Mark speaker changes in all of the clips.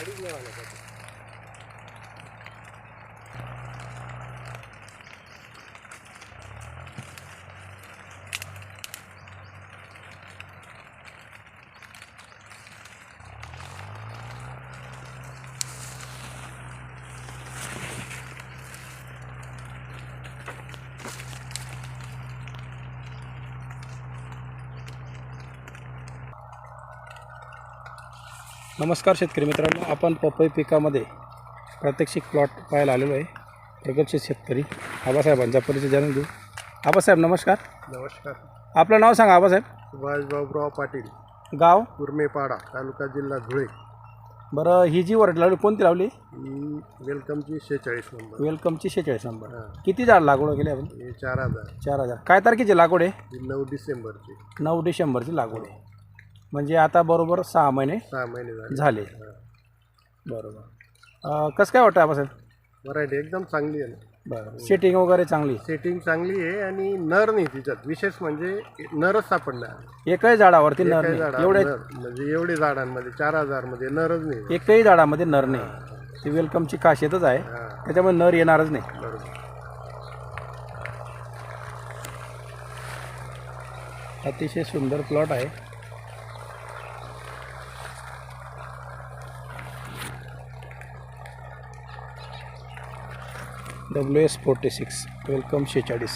Speaker 1: गाडीच नाही वाहण्यासाठी.
Speaker 2: नमस्कार शेतकरी मित्रांनो, आपण पपई पिकामध्ये प्रात्यक्षिक प्लॉट पाहायला आलेलो आहे. प्रगतशील शेतकरी आबासाहेबांचा परिचय जाणून घेऊ. आबासाहेब नमस्कार.
Speaker 1: नमस्कार.
Speaker 2: आपलं नाव सांगा आबासाहेब.
Speaker 1: सुभाष बाबूराव पाटील,
Speaker 2: गाव
Speaker 1: कुर्मेपाडा, तालुका जिल्हा धुळे.
Speaker 2: बरं, ही जी वरड लावली कोणती लावली?
Speaker 1: ही वेलकमची 46 नंबर.
Speaker 2: वेलकमची 46 नंबर.
Speaker 1: हां.
Speaker 2: किती झाड लागवड केली आपण?
Speaker 1: हे 4000.
Speaker 2: 4000. काय तारखेची लागवड आहे?
Speaker 1: ही 9 डिसेंबरची.
Speaker 2: 9 डिसेंबरची लागवड आहे. म्हणजे आता बरोबर 6 महिने
Speaker 1: 6 महिने
Speaker 2: झाले.
Speaker 1: हां.
Speaker 2: बरोबर. कसं काय वाटतं आबासाहेब?
Speaker 1: व्हरायटी एकदम चांगली आहे ना.
Speaker 2: बरं, सेटिंग वगैरे चांगली?
Speaker 1: सेटिंग चांगली आहे आणि नर नाही तिच्यात. विशेष म्हणजे नरच सापडणार.
Speaker 2: एकही झाडावरती नर
Speaker 1: एकाही
Speaker 2: नाही.
Speaker 1: झाडावर
Speaker 2: एवढे
Speaker 1: नर, म्हणजे एवढे झाडांमध्ये 4000 मध्ये नरच नाही.
Speaker 2: एकही झाडामध्ये नर नाही. ती वेलकमची खासियतच आहे,
Speaker 1: हां,
Speaker 2: त्याच्यामुळे नर येणारच नाही.
Speaker 1: बरोबर.
Speaker 2: अतिशय सुंदर प्लॉट आहे. WS46 welcome 46.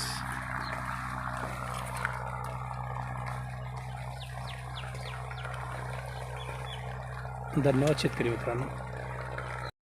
Speaker 2: धन्यवाद शेतकरी मित्रांनो.